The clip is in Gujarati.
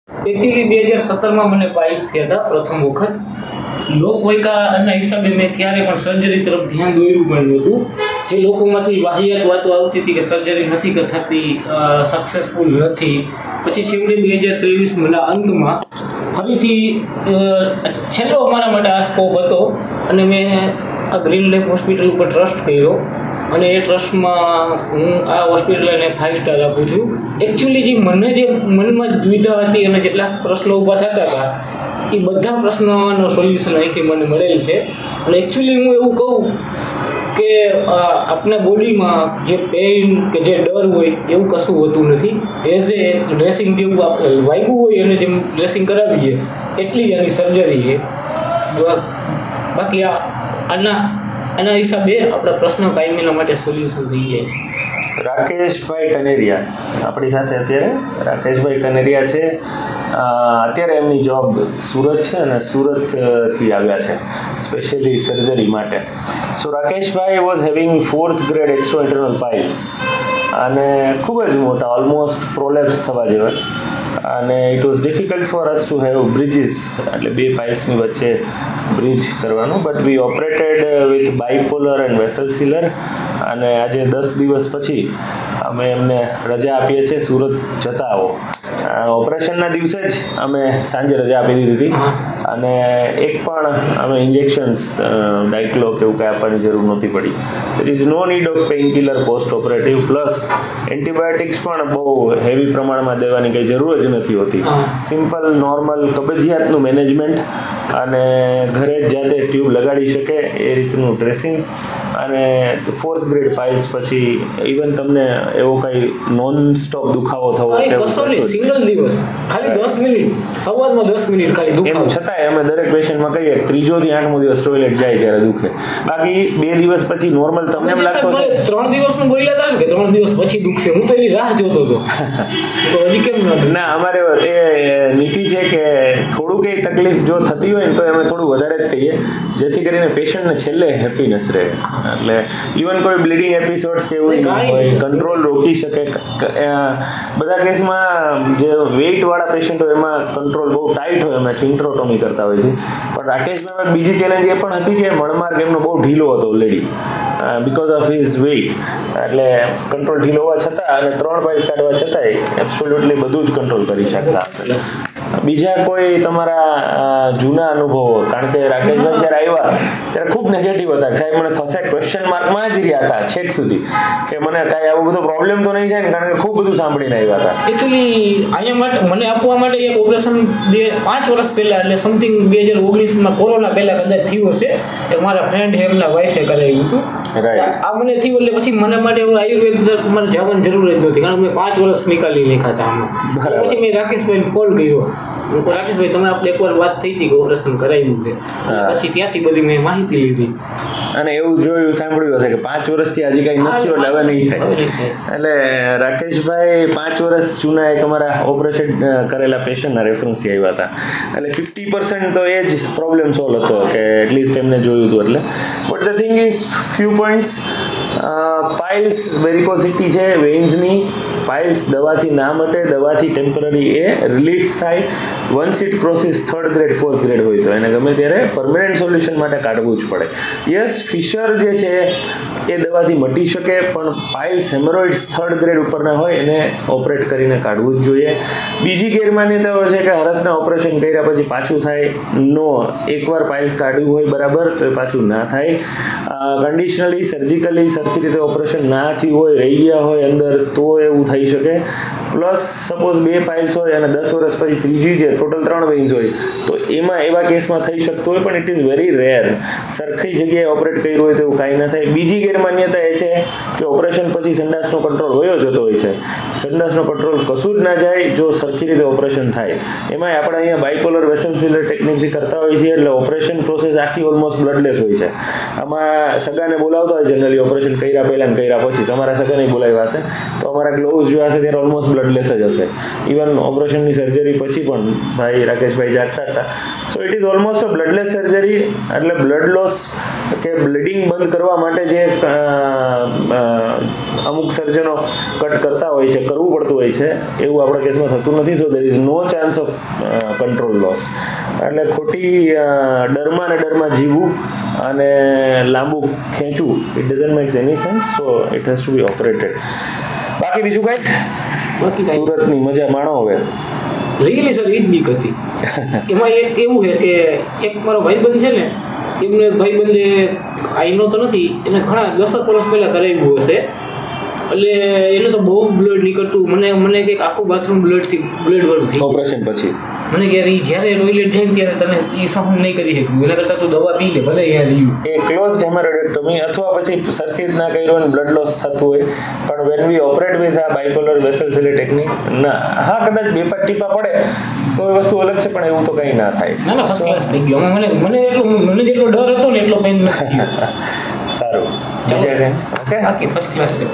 એકચ્યુઅલી 2017માં મને પાઇલ્સ થયા હતા પ્રથમ વખત. લોકવાયકાના હિસાબે મેં ક્યારેય પણ સર્જરી તરફ ધ્યાન દોર્યું પણ નહોતું. જે લોકોમાંથી વાહિયાત વાતો આવતી હતી કે સર્જરી નથી થતી, સક્સેસફુલ નથી. પછી છેવટે 2023ના અંતમાં ફરીથી છેલ્લો અમારા માટે આ સ્કોપ હતો અને મેં આ ગ્રીન લાઈફ હોસ્પિટલ ઉપર ટ્રસ્ટ કર્યો અને એ ટ્રસ્ટમાં હું આ હોસ્પિટલને 5 સ્ટાર આપું છું. એકચ્યુઅલી જે મનમાં દુવિધા હતી અને જેટલા પ્રશ્નો ઊભા થતા હતા એ બધા પ્રશ્નોનો સોલ્યુશન અહીંથી મને મળેલ છે. અને એકચ્યુઅલી હું એવું કહું કે આપણા બોડીમાં જે પેઇન કે જે ડર હોય એવું કશું હોતું નથી. એઝ એ ડ્રેસિંગ જેવું વાગ્યું હોય અને જેમ ડ્રેસિંગ કરાવીએ એટલી જ આની સર્જરી છે. બાકી આના હિસાબે આપણા પ્રશ્ન કાયમીના માટે સોલ્યુશન થઈ જાય છે. રાકેશભાઈ કનેરિયા આપણી સાથે અત્યારે. રાકેશભાઈ કનેરિયા છે, અત્યારે એમની જોબ સુરત છે અને સુરતથી આવ્યા છે સ્પેશિયલી સર્જરી માટે. So Rakeshbhai was having 4th grade extrointernal piles અને ખૂબ જ મોટા, ઓલમોસ્ટ પ્રોલેપ્સ થવા જેવા. અને it was difficult for us to have bridges, એટલે બે પાઇલ્સની વચ્ચે બ્રિજ કરવાનું. But we operated with bipolar and vessel sealer અને આજે 10 દિવસ પછી અમે એમને રજા આપીએ છીએ સુરત જતા આવો. ઓપરેશનના દિવસે જ અમે સાંજે રજા આપી દીધી હતી અને એક પણ અમે ઇન્જેક્શન્સ ડાયક્લો કે એવું કંઈ આપવાની જરૂર નહોતી પડી. There is no need of pain killer post operative, plus antibiotics પણ બહુ હેવી પ્રમાણમાં દેવાની કંઈ જરૂર જ નથી હોતી. સિમ્પલ નોર્મલ કબજિયાતનું મેનેજમેન્ટ અને ઘરે જ જાતે ટ્યુબ લગાડી શકે એ રીતનું ડ્રેસિંગ. અને 4th ગ્રેડ પાઇલ્સ પછી ઇવન તમને એવો કંઈ નોન સ્ટોપ દુખાવો થવો સિંગલ દિવસ ખાલી 10 મિનિટ, સવારમાં 10 મિનિટ ખાલી દુખાવો, એમ છતાંય અમે દરેક પેશન્ટમાં કહીએ 3જો થી 8મો દિવસ ટોયલેટ જાય ત્યારે દુખે. બાકી 2 દિવસ પછી નોર્મલ તમને એમ લાગતો હશે 3 દિવસનું બોલ્યા હતા ને કે 3 દિવસ પછી દુખશે, હું તો એની રાહ જોતો હતો. તો હજી કેમ ના, અમારે એ નીતિ છે કે થોડું કંઈ તકલીફ જો થતી હોય ને તો અમે થોડું વધારે જ કહીએ જેથી કરીને પેશન્ટને છેલ્લે હેપીનેસ રહે. એટલે ઇવન કોઈ બ્લીડિંગ એપિસોડ્સ કે એવું હોય, કંટ્રોલ રોકી શકે. બધા કેસમાં જે વેઇટવાળા પેશન્ટ હોય એમાં કંટ્રોલ બહુ ટાઈટ હોય, અમે સ્વિંક્ટરોટોમી કરતા હોય છે. પણ રાકેશભાઈ બીજી ચેલેન્જ એ પણ હતી કે મળમાર્ગ એમનો બહુ ઢીલો હતો already because of his weight. એટલે કંટ્રોલ ઢીલો હોવા છતાં અને 3 પાઇલ્સ કાઢવા છતાંય એબ્સોલ્યુટલી બધું જ કંટ્રોલ કરી શકતા હશે. બીજા કોઈ તમારા જૂના અનુભવો? કારણ કે રાકેશભાઈ જ્યારે આવ્યા ત્યારે ખૂબ નેગેટિવ હતા કે સાહેબ મને થશે, ક્વેશ્ચન માર્કમાં જ રહ્યા હતા છેક સુધી કે મને કાંઈ આવો બધો પ્રોબ્લેમ તો નહીં થાય ને, કારણ કે ખૂબ બધું સાંભળીને આવ્યા હતા. એકચ્યુઅલી અહીંયા માટે મને આપવા માટે એક ઓપરેશન 5 વર્ષ પહેલાં, એટલે સમથિંગ 2019માં કોરોના પહેલાં કદાચ થયું હશે. એક મારા ફ્રેન્ડ એમના વાઈફે કરાવ્યું હતું. આ મને થયું એટલે પછી મને માટે આયુર્વેદ મારે જવાની જરૂર જ નથી, કારણ કે મેં 5 વર્ષ નીકાળી નાખ્યા હતા આમાં. પછી મેં રાકેશભાઈને ફોન કર્યો. રાકેશભાઈ તમે આપણે એકવાર વાત થઈ હતી કે ઓપરેશન કરાવ્યું છે, પછી ત્યાંથી બધી મેં માહિતી લીધી અને એવું જોયું, સાંભળ્યું હશે કે 5 વર્ષથી હજી કઈ નથી એટલે હવે નહીં થાય. એટલે રાકેશભાઈ 5 વર્ષ જૂના એક અમારા ઓપરેશન કરેલા પેશન્ટના રેફરન્સથી આવ્યા હતા. એટલે 50% તો એ જ પ્રોબ્લેમ સોલ્વ હતો કે એટલીસ્ટ એમને જોયું હતું. એટલે but the thing is few points. Piles varicosity છે વેઇન્સની. પાઇલ્સ દવાથી ના મટે, દવાથી ટેમ્પરરી એ રિલીફ થાય. Once it crosses 3rd grade 4th grade હોય તો એને ગમે ત્યારે પરમનન્ટ સોલ્યુશન માટે કાઢવું જ પડે. યસ, ફિશર જે છે એ દવાથી મટી શકે, પણ પાઇલ્સ હેમરોઇડ્સ 3rd ગ્રેડ ઉપરના હોય એને ઓપરેટ કરીને કાઢવું જ જોઈએ. બીજી ગેરમાન્યતાઓ છે કે હરસના ઓપરેશન કર્યા પછી પાછું થાય. નો, એકવાર પાઇલ્સ કાઢવું હોય બરાબર તો એ પાછું ના થાય. કન્ડિશનલી સર્જિકલી સરખી રીતે ઓપરેશન ના થયું હોય, રહી ગયા હોય અંદર, તો એવું થઈ શકે. પ્લસ સપોઝ 2 પાઇલ્સ હોય અને 10 વર્ષ પછી ત્રીજી જે ટોટલ 3 વેઇન્સ હોય તો એમાં એવા કેસમાં થઈ શકતું હોય, પણ ઇટ ઇઝ વેરી રેર. સરખી જગ્યાએ ઓપરેટ કર્યું હોય તો એવું કાંઈ ના થાય. બીજી ગેરમાન્યતા એ છે કે ઓપરેશન પછી સંડાસનો કંટ્રોલ વયો જતો હોય છે. સંડાસનો કંટ્રોલ કશું જ ના જાય જો સરખી રીતે ઓપરેશન થાય. એમાં આપણે અહીંયા બાયપોલર વેસલ સીલર ટેકનિકથી કરતા હોઈએ છીએ એટલે ઓપરેશન પ્રોસેસ આખી ઓલમોસ્ટ બ્લડલેસ હોય છે. આમાં સગાને બોલાવતા હોય જનરલી ઓપરેશન કર્યા પહેલાં ને કર્યા પછી. તમારા સગાને બોલાવ્યા હશે તો અમારા ગ્લોવ્સ જોયા હશે ત્યારે ઓલમોસ્ટ બ્લડલેસ જ હશે. ઇવન ઓપરેશનની સર્જરી પછી પણ ભાઈ રાકેશભાઈ જાગતા હતા. So it is almost a bloodless surgery. એટલે બ્લડ લોસ કે બ્લીડિંગ બંધ કરવા માટે જે અમુક સર્જનો કટ કરતા હોય છે, કરવું પડતું હોય છે, એવું આપણા કેસમાં થતું નથી. So there is no chance of control loss. એટલે ખોટી ડરમાં જીવવું અને લાંબુ ખેંચવું, it doesn't makes any sense. So it has to be operated. બાકી બીજું કંઈ સુરતની મજા માણો હવે. રિયલી સર એ જ બીક હતી. એમાં એક એવું છે કે એક મારો ભાઈબંધ છે ને, એમને ભાઈબંધે આઈનો તો નથી, એને ઘણા 10 વર્ષ પહેલાં કરાવ્યું હશે. એટલે એને તો બહુ બ્લડ નીકળતું. મને કંઈક આખું બાથરૂમ બ્લડ વાળું થઈ ઓપરેશન પછી. મને કે જ્યારે ટોયલેટ જઈને ત્યારે તને એ સહન નહીં કરી શકું. એના કરતાં તો દવા પી લે, ભલે અહીંયા રહ્યું. એ ક્લોઝડ હેમરોઇડેક્ટોમી અથવા પછી સરખી રીતના કર્યું અને બ્લડ લોસ થતું હોય. પણ વેન વી ઓપરેટ વિથ આ બાયપોલર વેસલ સેલી ટેકનિક, ના હા કદાચ 2 ટીપા પડે તો એ વસ્તુ અલગ છે, પણ એવું તો કંઈ ના થાય. ના ફર્સ્ટ ક્લાસ થઈ ગયો. મને જેટલો ડર હતો ને એટલો પેન નથી. સારું. ઓકે, બાકી ફર્સ્ટ ક્લાસ છે.